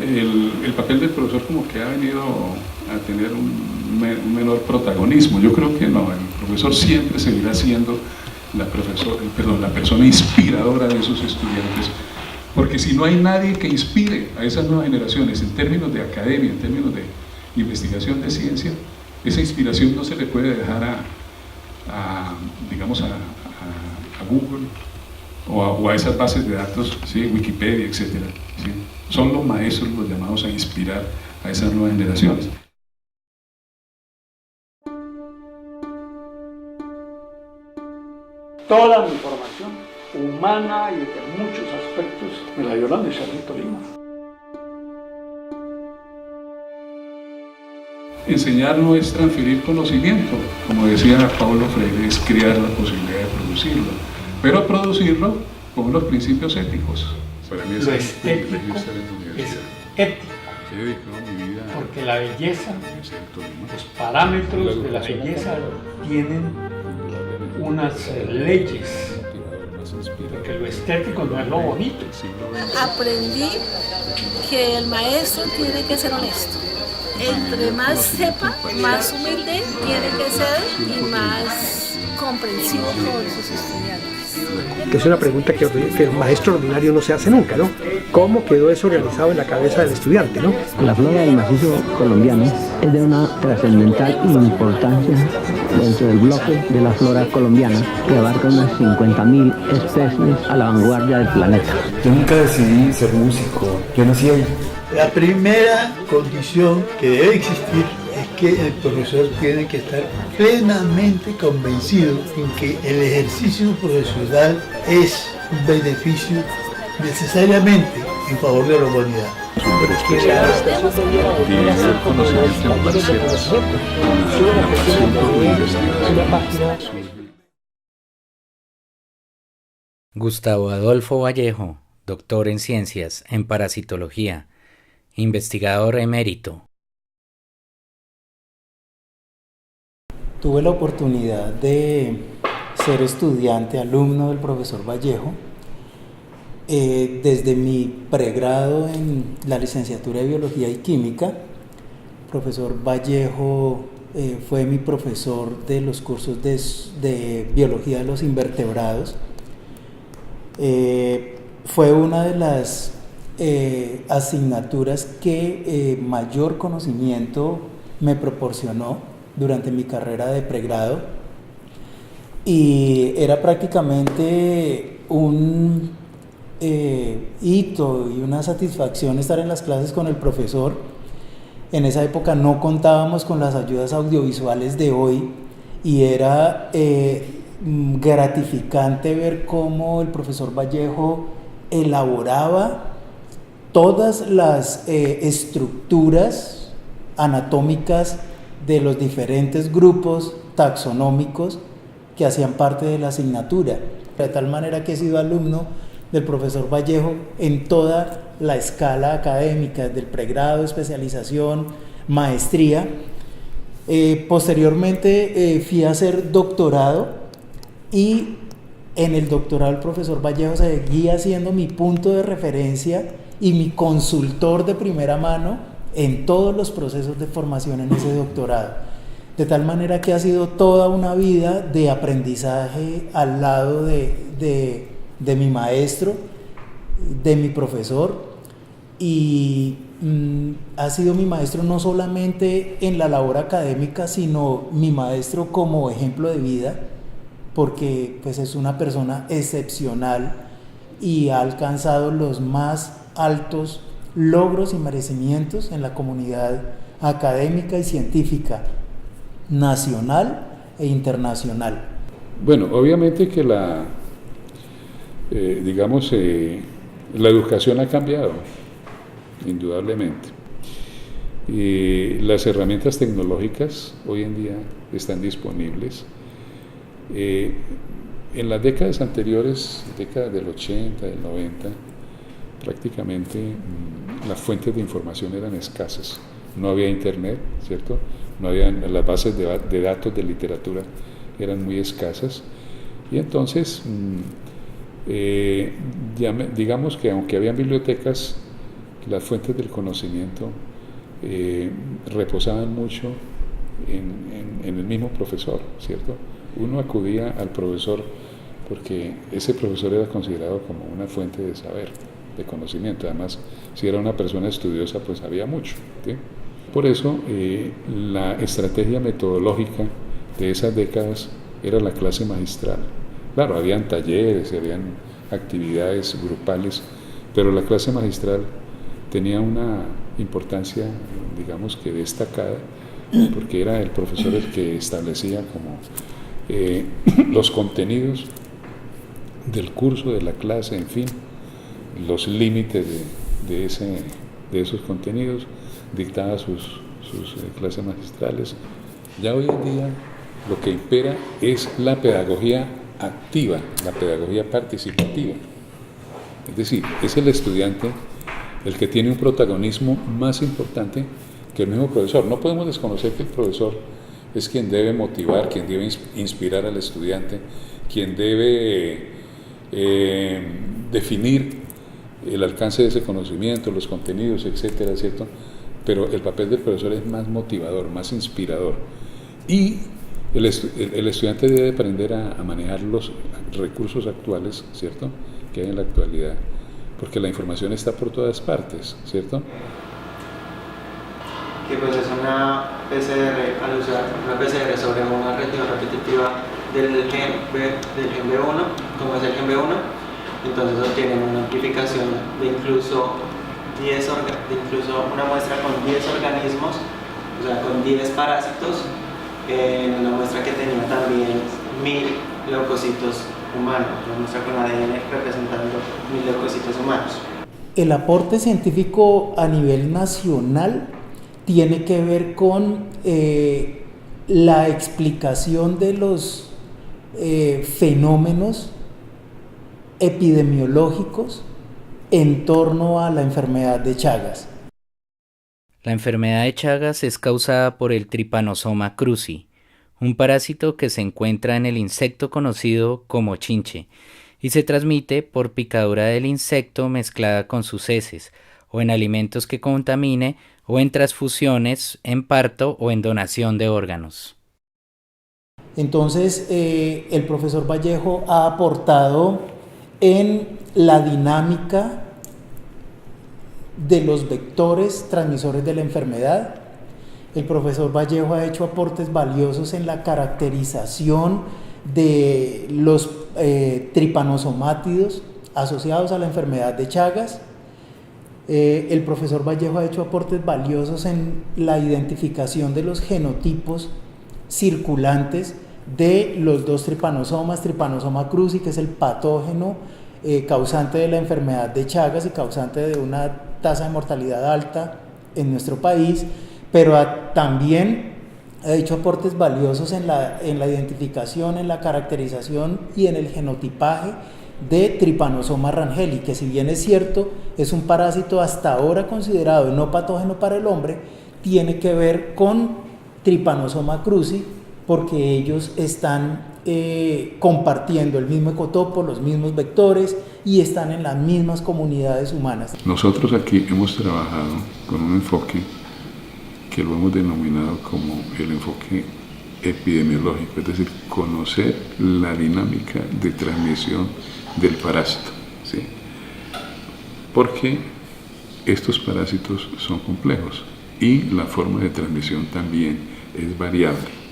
el papel del profesor como que ha venido a tener un menor protagonismo. Yo creo que no, el profesor siempre seguirá siendo la persona inspiradora de esos estudiantes, porque si no hay nadie que inspire a esas nuevas generaciones en términos de academia, en términos de investigación de ciencia, esa inspiración no se le puede dejar a Google o a esas bases de datos, ¿sí? Wikipedia, etc. ¿Sí? Son los maestros los llamados a inspirar a esas nuevas generaciones. Toda mi formación humana y de muchos aspectos me la dio la Universidad de Tolima. Enseñar no es transferir conocimiento, como decía Paulo Freire, es crear la posibilidad de producirlo, pero producirlo con los principios éticos. Para mí lo estético es ético, porque la belleza, los parámetros de la belleza tienen unas leyes, porque lo estético no es lo bonito. Aprendí que el maestro tiene que ser honesto. Entre más sepa, más humilde tiene que ser y más comprensivo con sus estudiantes. Que es una pregunta que el maestro ordinario no se hace nunca, ¿no? ¿Cómo quedó eso organizado en la cabeza del estudiante, ¿no? La flora del macizo colombiano es de una trascendental importancia dentro del bloque de la flora colombiana, que abarca unas 50.000 especies a la vanguardia del planeta. Yo nunca decidí ser músico, yo nací ahí. La primera condición que debe existir es que el profesor tiene que estar plenamente convencido en que el ejercicio profesional es un beneficio necesariamente en favor de la humanidad. Gustavo Adolfo Vallejo, doctor en ciencias en parasitología, investigador emérito. Tuve la oportunidad de ser estudiante, alumno del profesor Vallejo, desde mi pregrado en la licenciatura de Biología y Química. El profesor Vallejo fue mi profesor de los cursos de Biología de los Invertebrados. Fue una de las asignaturas que mayor conocimiento me proporcionó durante mi carrera de pregrado, y era prácticamente un hito y una satisfacción estar en las clases con el profesor. En esa época no contábamos con las ayudas audiovisuales de hoy y era gratificante ver cómo el profesor Vallejo elaboraba todas las estructuras anatómicas de los diferentes grupos taxonómicos que hacían parte de la asignatura, de tal manera que he sido alumno del profesor Vallejo en toda la escala académica, desde el pregrado, especialización, maestría. Posteriormente fui a hacer doctorado, y en el doctorado el profesor Vallejo seguía siendo mi punto de referencia y mi consultor de primera mano en todos los procesos de formación en ese doctorado, de tal manera que ha sido toda una vida de aprendizaje al lado de mi maestro, de mi profesor, y ha sido mi maestro no solamente en la labor académica, sino mi maestro como ejemplo de vida, porque pues es una persona excepcional y ha alcanzado los más altos logros y merecimientos en la comunidad académica y científica nacional e internacional. Bueno, obviamente que la educación ha cambiado, indudablemente. Las herramientas tecnológicas hoy en día están disponibles. En las décadas anteriores, décadas del 80, del 90, prácticamente las fuentes de información eran escasas. No había internet, ¿cierto? No había, las bases de datos de literatura eran muy escasas, y entonces digamos que aunque habían bibliotecas las fuentes del conocimiento reposaban mucho en el mismo profesor, ¿cierto? Uno acudía al profesor porque ese profesor era considerado como una fuente de saber, de conocimiento. Además, si era una persona estudiosa, pues sabía mucho, ¿sí? Por eso, la estrategia metodológica de esas décadas era la clase magistral. Claro, habían talleres, habían actividades grupales, pero la clase magistral tenía una importancia, digamos que destacada, porque era el profesor el que establecía como los contenidos del curso, de la clase, en fin, los límites de esos contenidos, dictaba sus clases magistrales. Ya hoy en día lo que impera es la pedagogía activa, la pedagogía participativa. Es decir, es el estudiante el que tiene un protagonismo más importante que el mismo profesor. No podemos desconocer que el profesor es quien debe motivar, quien debe inspirar al estudiante, quien debe definir el alcance de ese conocimiento, los contenidos, etcétera, ¿cierto? Pero el papel del profesor es más motivador, más inspirador. Y el estudiante debe aprender a manejar los recursos actuales, ¿cierto?, que hay en la actualidad, porque la información está por todas partes, ¿cierto? Que pues es una PCR, al usar una PCR sobre una reacción repetitiva del gen B1, como es el gen B1, entonces obtienen una amplificación de incluso una muestra con 10 organismos, o sea, con 10 parásitos, en una muestra que tenía también 1000 leucocitos humanos, una muestra con ADN representando 1000 leucocitos humanos. El aporte científico a nivel nacional tiene que ver con la explicación de los fenómenos epidemiológicos en torno a la enfermedad de Chagas. La enfermedad de Chagas es causada por el Trypanosoma cruzi, un parásito que se encuentra en el insecto conocido como chinche y se transmite por picadura del insecto mezclada con sus heces o en alimentos que contamine o en transfusiones, en parto o en donación de órganos. Entonces, el profesor Vallejo ha aportado en la dinámica de los vectores transmisores de la enfermedad. El profesor Vallejo ha hecho aportes valiosos en la caracterización de los tripanosomátidos asociados a la enfermedad de Chagas. El profesor Vallejo ha hecho aportes valiosos en la identificación de los genotipos circulantes de los dos tripanosomas, Trypanosoma cruzi, que es el patógeno causante de la enfermedad de Chagas y causante de una tasa de mortalidad alta en nuestro país, pero también ha hecho aportes valiosos en la identificación, en la caracterización y en el genotipaje de Trypanosoma rangeli, que si bien es cierto, es un parásito hasta ahora considerado no patógeno para el hombre, tiene que ver con Trypanosoma cruzi, porque ellos están compartiendo el mismo ecotopo, los mismos vectores y están en las mismas comunidades humanas. Nosotros aquí hemos trabajado con un enfoque que lo hemos denominado como el enfoque epidemiológico, es decir, conocer la dinámica de transmisión del parásito, ¿sí? Porque estos parásitos son complejos y la forma de transmisión también es variable.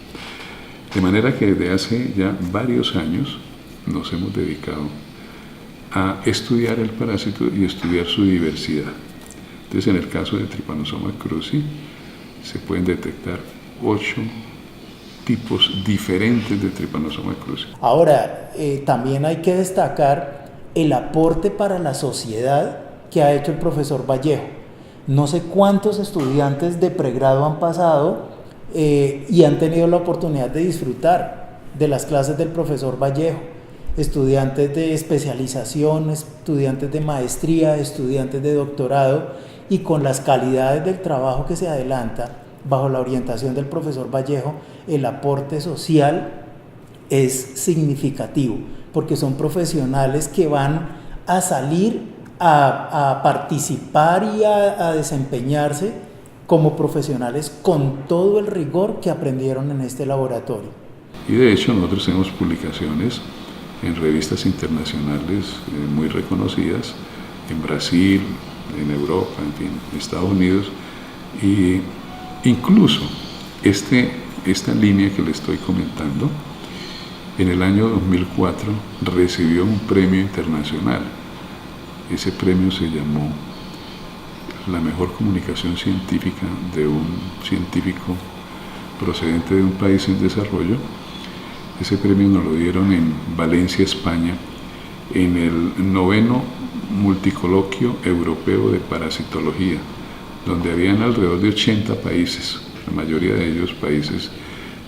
De manera que desde hace ya varios años nos hemos dedicado a estudiar el parásito y estudiar su diversidad. Entonces, en el caso de Trypanosoma cruzi, se pueden detectar 8 tipos diferentes de Trypanosoma cruzi. Ahora, también hay que destacar el aporte para la sociedad que ha hecho el profesor Vallejo. No sé cuántos estudiantes de pregrado han pasado y han tenido la oportunidad de disfrutar de las clases del profesor Vallejo, estudiantes de especialización, estudiantes de maestría, estudiantes de doctorado, y con las calidades del trabajo que se adelanta bajo la orientación del profesor Vallejo, el aporte social es significativo, porque son profesionales que van a salir a participar y a desempeñarse como profesionales con todo el rigor que aprendieron en este laboratorio. Y de hecho nosotros tenemos publicaciones en revistas internacionales muy reconocidas, en Brasil, en Europa, en fin, en Estados Unidos, y incluso esta línea que le estoy comentando, en el año 2004 recibió un premio internacional. Ese premio se llamó la mejor comunicación científica de un científico procedente de un país en desarrollo. Ese premio nos lo dieron en Valencia, España, en el 9º Multicoloquio Europeo de Parasitología, donde habían alrededor de 80 países, la mayoría de ellos países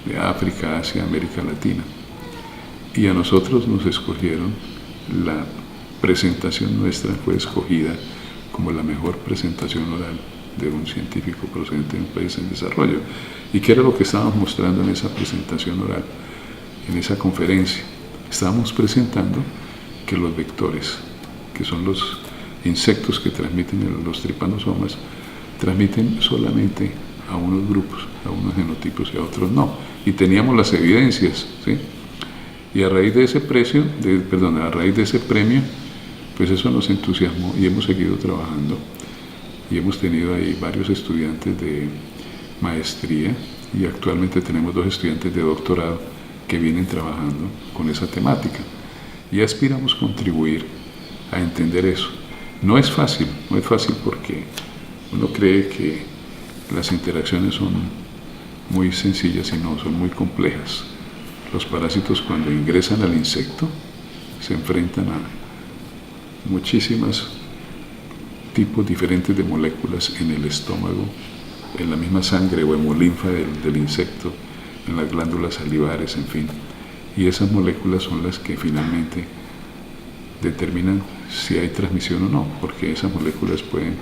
de África, Asia, América Latina. Y a nosotros nos escogieron, la presentación nuestra fue escogida como la mejor presentación oral de un científico procedente de un país en desarrollo. ¿Y qué era lo que estábamos mostrando en esa presentación oral? En esa conferencia estábamos presentando que los vectores, que son los insectos que transmiten los tripanosomas, transmiten solamente a unos grupos, a unos genotipos y a otros no. Y teníamos las evidencias, ¿sí? Y a raíz de ese premio, pues eso nos entusiasmó y hemos seguido trabajando. Y hemos tenido ahí varios estudiantes de maestría y actualmente tenemos 2 estudiantes de doctorado que vienen trabajando con esa temática. Y aspiramos contribuir a entender eso. No es fácil porque uno cree que las interacciones son muy sencillas y no, son muy complejas. Los parásitos cuando ingresan al insecto se enfrentan a muchísimos tipos diferentes de moléculas en el estómago, en la misma sangre o hemolinfa del insecto, en las glándulas salivares, en fin. Y esas moléculas son las que finalmente determinan si hay transmisión o no, porque esas moléculas pueden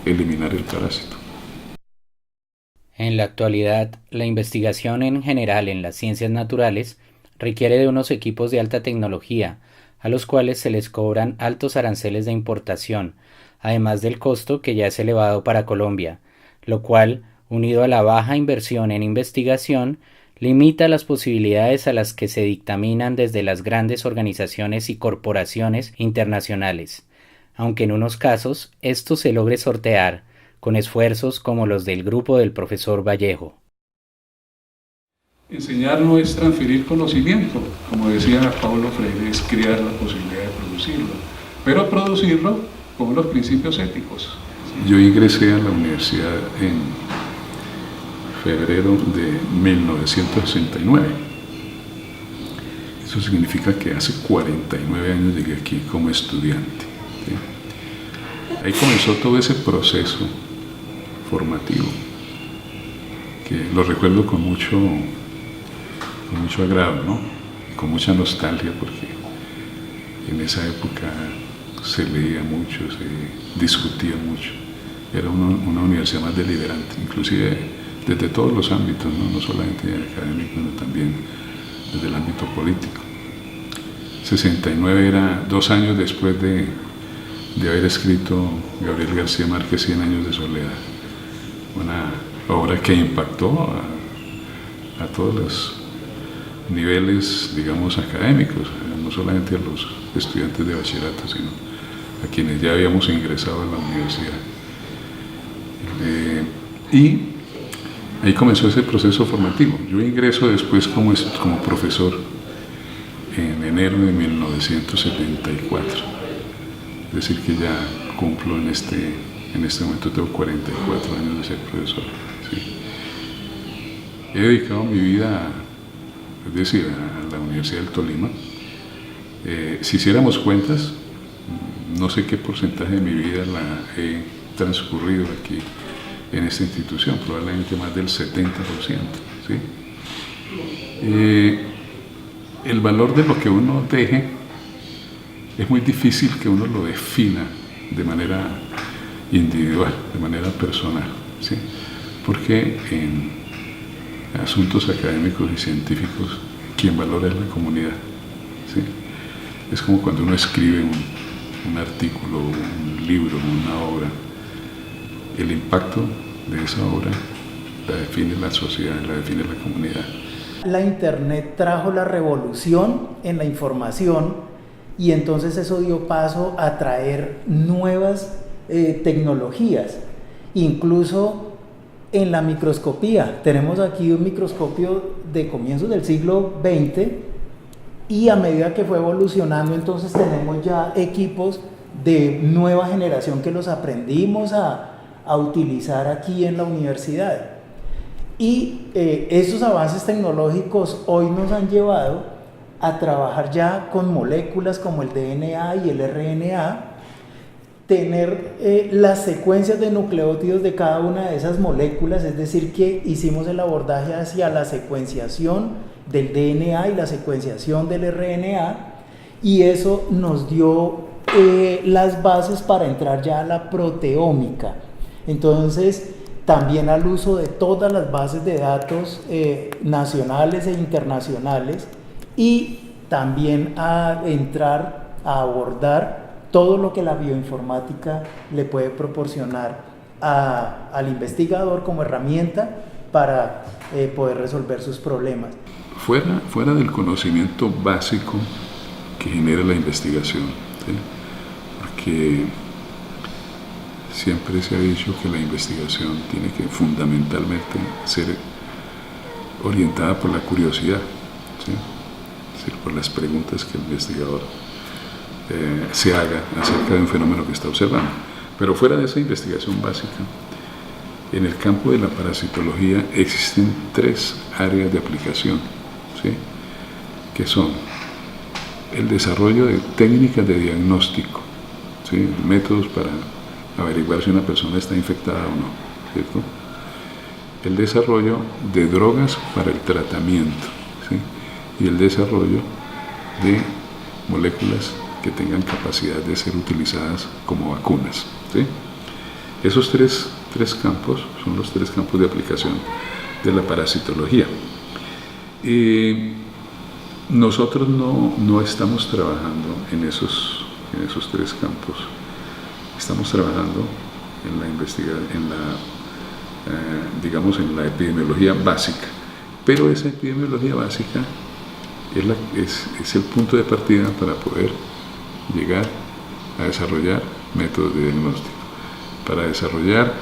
eliminar el parásito. En la actualidad, la investigación en general en las ciencias naturales requiere de unos equipos de alta tecnología, a los cuales se les cobran altos aranceles de importación, además del costo que ya es elevado para Colombia, lo cual, unido a la baja inversión en investigación, limita las posibilidades a las que se dictaminan desde las grandes organizaciones y corporaciones internacionales, aunque en unos casos esto se logre sortear con esfuerzos como los del grupo del profesor Vallejo. Enseñar no es transferir conocimiento, como decía Paulo Freire, es crear la posibilidad de producirlo, pero producirlo con los principios éticos. Yo ingresé a la universidad en febrero de 1969. Eso significa que hace 49 años llegué aquí como estudiante, ¿sí? Ahí comenzó todo ese proceso formativo, que lo recuerdo con mucho agrado, ¿no? Con mucha nostalgia, porque en esa época se leía mucho, se discutía mucho. Era una universidad más deliberante, inclusive desde todos los ámbitos, no solamente académico, sino también desde el ámbito político. 69 era 2 años después de haber escrito Gabriel García Márquez 100 años de soledad, una obra que impactó a todos los niveles, digamos, académicos, no solamente a los estudiantes de bachillerato, sino a quienes ya habíamos ingresado a la universidad. Y ahí comenzó ese proceso formativo. Yo ingreso después como profesor en enero de 1974, es decir que ya cumplo en este momento, tengo 44 años de ser profesor, ¿sí? He dedicado mi vida a la Universidad del Tolima. Si hiciéramos cuentas, no sé qué porcentaje de mi vida la he transcurrido aquí en esta institución, probablemente más del 70%, ¿sí? El valor de lo que uno deje es muy difícil que uno lo defina de manera individual, de manera personal, ¿sí? Porque en asuntos académicos y científicos quien valora es la comunidad, ¿sí? Es como cuando uno escribe un artículo, un libro, una obra, el impacto de esa obra la define la sociedad, la define la comunidad. La Internet trajo la revolución en la información y entonces eso dio paso a traer nuevas tecnologías, incluso en la microscopía. Tenemos aquí un microscopio de comienzos del siglo XX y a medida que fue evolucionando entonces tenemos ya equipos de nueva generación que los aprendimos a utilizar aquí en la universidad. Y estos avances tecnológicos hoy nos han llevado a trabajar ya con moléculas como el DNA y el RNA, tener las secuencias de nucleótidos de cada una de esas moléculas, es decir, que hicimos el abordaje hacia la secuenciación del DNA y la secuenciación del RNA, y eso nos dio las bases para entrar ya a la proteómica. Entonces, también al uso de todas las bases de datos nacionales e internacionales, y también a entrar a abordar todo lo que la bioinformática le puede proporcionar al investigador como herramienta para poder resolver sus problemas. Fuera del conocimiento básico que genera la investigación, ¿sí? Porque siempre se ha dicho que la investigación tiene que fundamentalmente ser orientada por la curiosidad, ¿sí? Es decir, por las preguntas que el investigador se haga acerca de un fenómeno que está observando. Pero fuera de esa investigación básica, en el campo de la parasitología existen 3 áreas de aplicación, ¿sí? Que son el desarrollo de técnicas de diagnóstico, ¿sí? Métodos para averiguar si una persona está infectada o no, ¿cierto? El desarrollo de drogas para el tratamiento, ¿sí? Y el desarrollo de moléculas que tengan capacidad de ser utilizadas como vacunas, ¿sí? Esos tres campos son los 3 campos de aplicación de la parasitología. Nosotros no estamos trabajando en esos 3 campos. Estamos trabajando en la investigación, digamos, en la epidemiología básica, pero esa epidemiología básica es el punto de partida para poder llegar a desarrollar métodos de diagnóstico, para desarrollar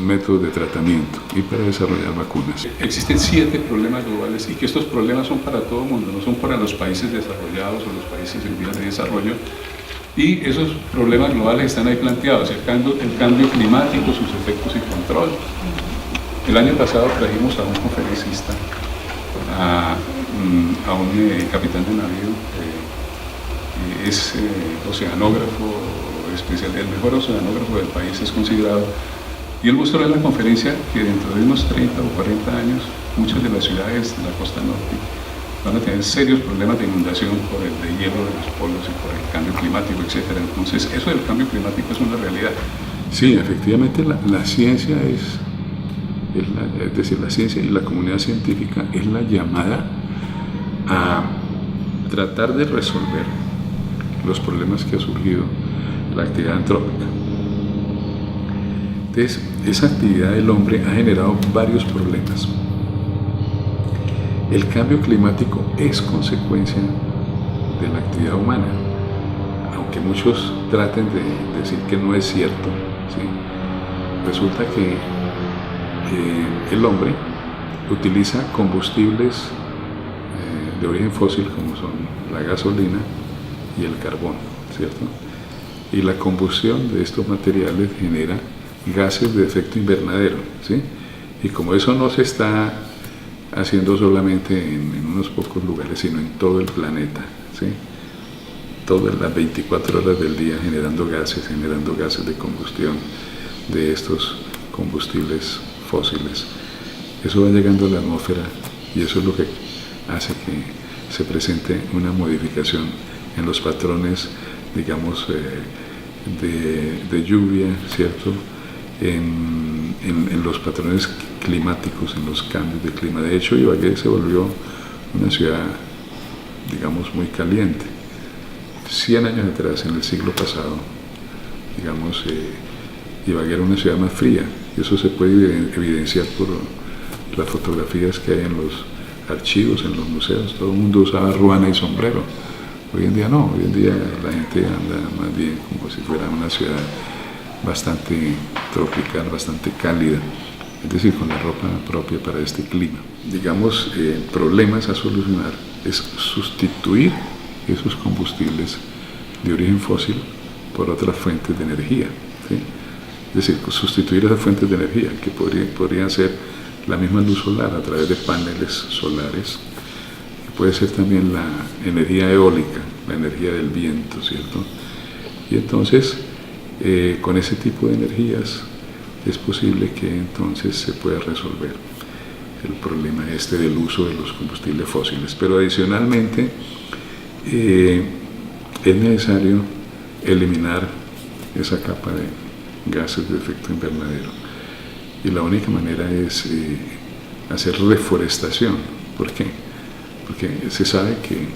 métodos de tratamiento y para desarrollar vacunas. Existen 7 problemas globales y que estos problemas son para todo el mundo, no son para los países desarrollados o los países en vías de desarrollo. Y esos problemas globales están ahí planteados, el cambio climático, sus efectos y control. El año pasado trajimos a un conferencista, a un capitán de navío, es oceanógrafo especial, el mejor oceanógrafo del país es considerado, y él mostró en la conferencia que dentro de unos 30 o 40 años muchas de las ciudades de la costa norte van a tener serios problemas de inundación por el deshielo de los polos y por el cambio climático, etc. Entonces, eso del cambio climático es una realidad. Sí, efectivamente, la ciencia es decir, la ciencia y la comunidad científica es la llamada a tratar de resolver los problemas que ha surgido la actividad antrópica. Entonces, esa actividad del hombre ha generado varios problemas. El cambio climático es consecuencia de la actividad humana, aunque muchos traten de decir que no es cierto, ¿sí? Resulta que el hombre utiliza combustibles de origen fósil como son la gasolina y el carbón, ¿cierto? Y la combustión de estos materiales genera gases de efecto invernadero, ¿sí? Y como eso no se está haciendo solamente en unos pocos lugares, sino en todo el planeta, ¿sí? Todas las 24 horas del día generando gases de combustión de estos combustibles fósiles. Eso va llegando a la atmósfera y eso es lo que hace que se presente una modificación en los patrones, digamos, de lluvia, ¿cierto? En los patrones climáticos, en los cambios de clima. De hecho, Ibagué se volvió una ciudad, digamos, muy caliente, 100 años atrás, en el siglo pasado, digamos, Ibagué era una ciudad más fría, y eso se puede evidenciar por las fotografías que hay en los archivos, en los museos. Todo el mundo usaba ruana y sombrero. Hoy en día no, hoy en día la gente anda más bien como si fuera una ciudad bastante tropical, bastante cálida, es decir, con la ropa propia para este clima. Digamos, problemas a solucionar es sustituir esos combustibles de origen fósil por otras fuentes de energía, ¿sí? Es decir, sustituir esas fuentes de energía que podrían ser la misma luz solar a través de paneles solares, puede ser también la energía eólica, la energía del viento, ¿cierto? Y entonces, con ese tipo de energías es posible que entonces se pueda resolver el problema del uso de los combustibles fósiles. Pero adicionalmente es necesario eliminar esa capa de gases de efecto invernadero, y la única manera es hacer reforestación. ¿Por qué? Porque se sabe que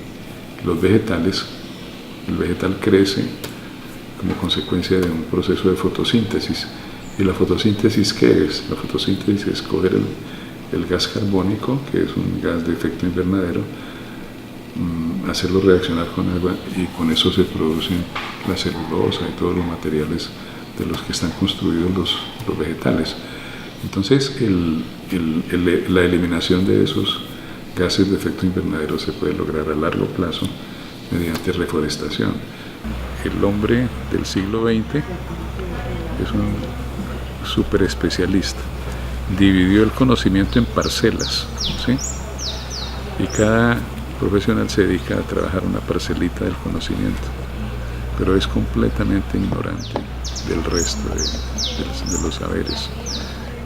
el vegetal crece como consecuencia de un proceso de fotosíntesis. ¿Y la fotosíntesis qué es? La fotosíntesis es coger el gas carbónico, que es un gas de efecto invernadero, hacerlo reaccionar con agua, y con eso se producen la celulosa y todos los materiales de los que están construidos los vegetales. Entonces, la eliminación de esos gases de efecto invernadero se puede lograr a largo plazo mediante reforestación. El hombre del siglo XX es un súper especialista. Dividió el conocimiento en parcelas, ¿sí? Y cada profesional se dedica a trabajar una parcelita del conocimiento, pero es completamente ignorante del resto de los saberes.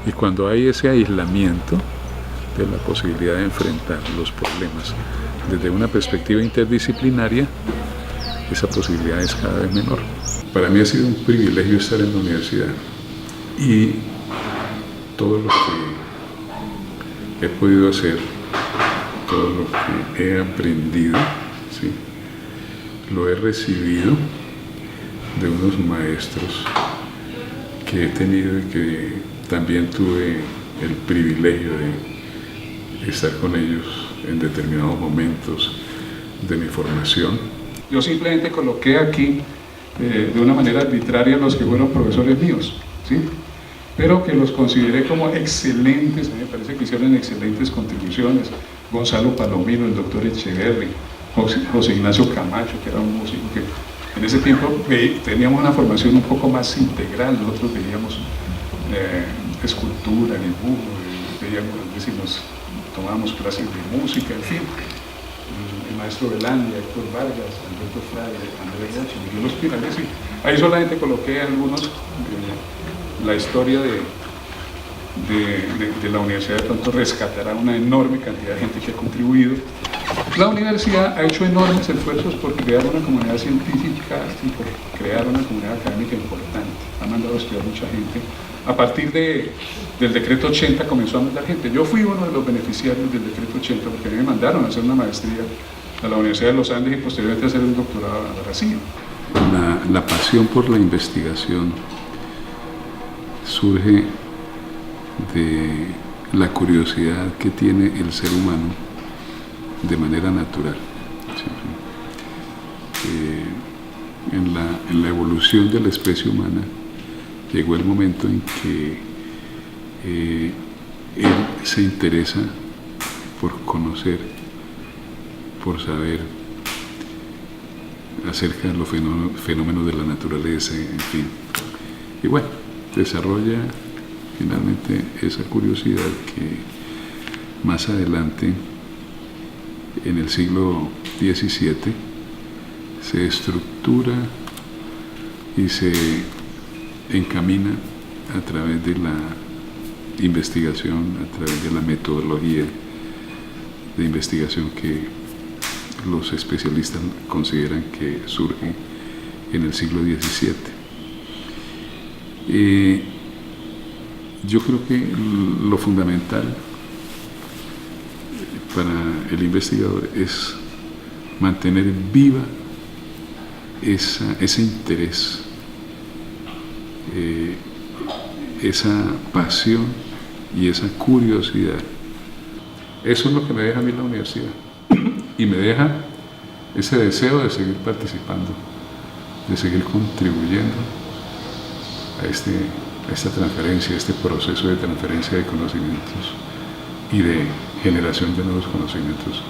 Y cuando hay ese aislamiento de la posibilidad de enfrentar los problemas desde una perspectiva interdisciplinaria, esa posibilidad es cada vez menor. Para mí ha sido un privilegio estar en la universidad, y todo lo que he podido hacer, todo lo que he aprendido, ¿sí?, lo he recibido de unos maestros que he tenido y que también tuve el privilegio de estar con ellos en determinados momentos de mi formación. Yo simplemente coloqué aquí de una manera arbitraria los que fueron profesores míos, ¿sí?, pero que los consideré como excelentes. A mí me parece que hicieron excelentes contribuciones. Gonzalo Palomino, el doctor Echeverri, José Ignacio Camacho, que era un músico que en ese tiempo teníamos una formación un poco más integral. Nosotros veíamos escultura, dibujo, veíamos, es decir, nos tomábamos clases de música, en fin. El maestro Velandia, Héctor Vargas, Alberto Frade, Andrés Rocha, Miguel Ospinales, y ahí solamente coloqué algunos, la historia de la universidad de pronto rescatará una enorme cantidad de gente que ha contribuido. La universidad ha hecho enormes esfuerzos por crear una comunidad científica y por crear una comunidad académica importante. Ha mandado a estudiar mucha gente. A partir del decreto 80 comenzó a mandar gente. Yo fui uno de los beneficiarios del decreto 80 porque a mí me mandaron a hacer una maestría a la Universidad de los Andes y posteriormente a hacer un doctorado a Brasil. La pasión por la investigación surge de la curiosidad que tiene el ser humano de manera natural. En la evolución de la especie humana llegó el momento en que él se interesa por conocer, por saber acerca de los fenómenos de la naturaleza, en fin. Y bueno, desarrolla finalmente esa curiosidad que más adelante, en el siglo XVII, se estructura y se encamina a través de la investigación, a través de la metodología de investigación que los especialistas consideran que surge en el siglo XVII. Yo creo que lo fundamental para el investigador es mantener viva ese interés, esa pasión y esa curiosidad. Eso es lo que me deja a mí la universidad y me deja ese deseo de seguir participando, de seguir contribuyendo a esta transferencia, a este proceso de transferencia de conocimientos y de generación de nuevos conocimientos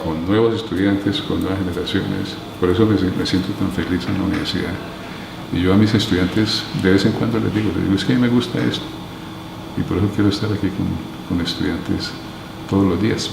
con nuevos estudiantes, con nuevas generaciones. Por eso me siento tan feliz en la universidad. Y yo a mis estudiantes de vez en cuando les digo, es que a mí me gusta esto y por eso quiero estar aquí con estudiantes todos los días.